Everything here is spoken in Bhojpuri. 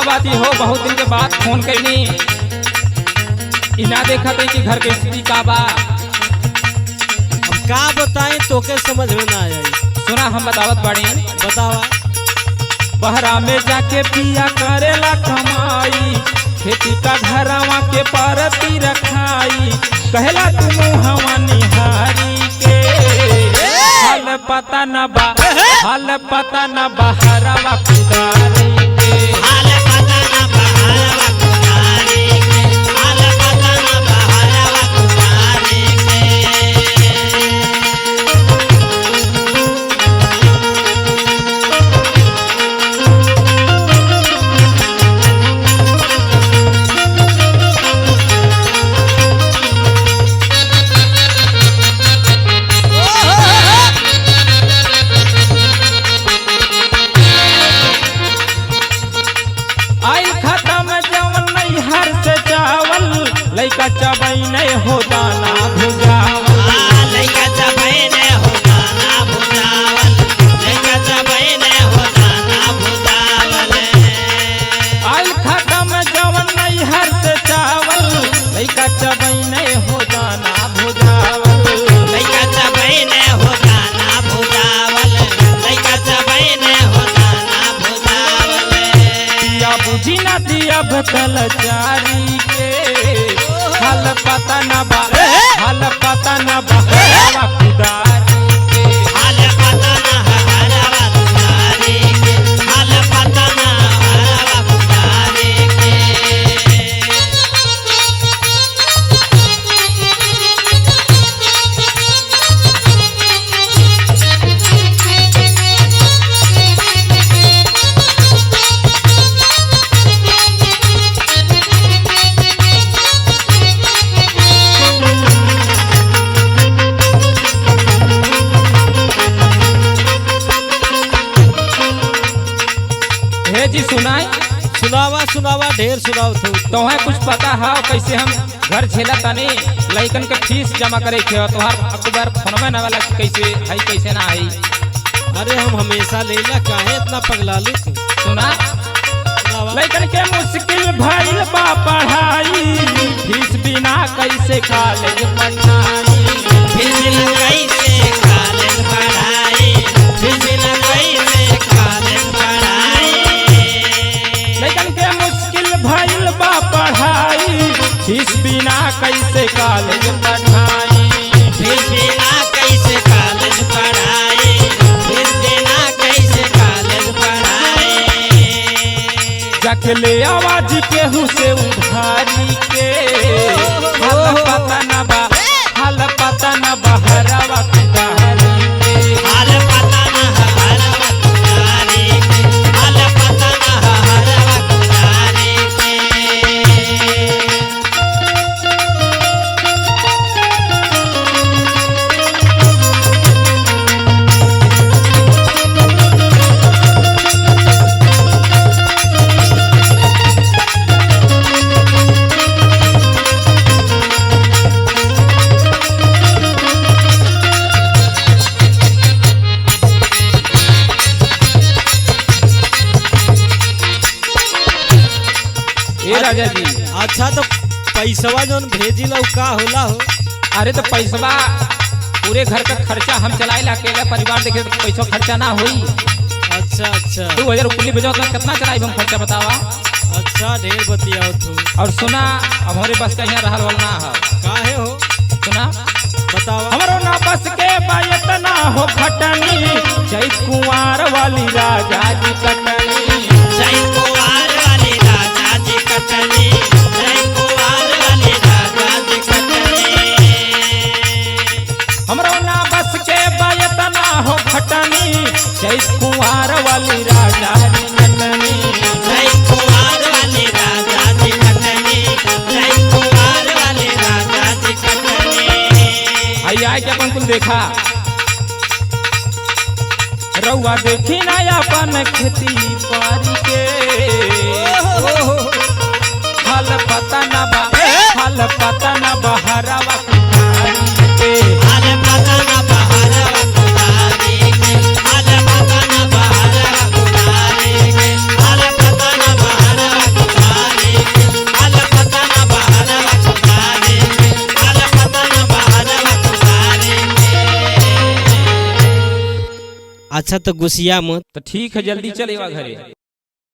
बात ही हो, बहुत दिन के बाद फोन करनी, इना देखा थे कि घर के स्थिति का बा। अब का बताएं तो के समझ में ना आई। सुना हम बतावत बाड़ी। बतावा। बहरा में जाके पिया करेला कमाई, खेती का घरवा के परती रखाई, कहला तुम हवा निहारी के हाल पता न बा, हाल पता न बहरवा कुदारी के, हाल पता न बहरवा कुदारी के, हाल पता न बहरवा कुदारी के। लइका चबई नहीं हो दाना भुजावल, लइका चबई नहीं हो दाना भुजावल, लइका चबई नहीं हो दाना भुजावल। आइल खाता में जवन नहीं हर से चावल, लइका चबई नहीं हो दाना भुजावल, लइका चबई नहीं हो दाना भुजावल, लइका चबई नहीं हो दाना भुजावल। या बुझी ना दिया भतल चारी के हाल पता न बा, हाल पता न बहरवा कुदारी के, हाल पता न बहरवा कुदारी के, हाल पता न बहरवा कुदारी के। जी सुनाई। सुनावा सुनावा ढेर सुनाओ तोहे कुछ पता है कैसे हम घर झेला तनी, लइकन के फीस जमा करे थे, तोहार अकबर फोनवे ना वाला कैसे है कैसे ना आई। अरे हम हमेशा लेला काहे इतना पगलालू तू। सुना। लइकन के मुश्किल भइल बा पढ़ाई, फीस बिना कैसे कॉलेज पढ़ाई, फीस बिना कैसे कॉलेज पढ़ाई, फीस बिना कैसे कॉलेज पढ़ाई। लइकन के मुश्किल भइल बा पढ़ाई, फीस बिना कैसे कॉलेज पढ़ाई, फीस बिना कैसे कॉलेज पढ़ाई, फीस बिना कैसे कॉलेज पढ़ाई। जाके ले आवाज केहू से उधारी के हाल पता न बा, हाल पता न बहरवा कुदारी के, हाल पता न बहरवा कुदारी के, हाल पता न बहरवा कुदारी के। राजा जी। अच्छा तो पैसवा जोन भेजी ला का होला हो? अरे तो पैसवा पूरे घर का खर्चा हम चलाए ला, अकेला परिवार देखे तो पैसा खर्चा ना होई। अच्छा अच्छा 2000 रुपये भेजो तो कितना चलाई हम खर्चा बतावा। अच्छा ढेर बतियाओ तू। और सुना अब हमारे बस का यहाँ रहल वाल ना है। काहे हो? सुना बतावा। हमारो ना बस के बायत ना हो खटनी, चैत कुंवार वाली राजा जी कटनी, चैत कुंवार वाली राजा जी कटनी, चैत कुंवार वाली राजा जी कटनी। हमारो ना बस के बायत ना हो खटनी, चैत कुंवार वाली राजा जी कटनी, चैत कुंवार वाली राजा जी कटनी, चैत कुंवार वाली राजा जी कटनी। आया क्या अपन कुल देखा रउआ देखी ना अपन खेती बारी के हाल पता ना बा, हाल पता ना बहरवा कुदारी के, हाल पता ना बहरवा कुदारी के, हाल पता ना बहरवा कुदारी के, हाल पता ना बहरवा अच्छा तो गुस्सिया मत। तो ठीक है, जल्दी चलेगा घरे।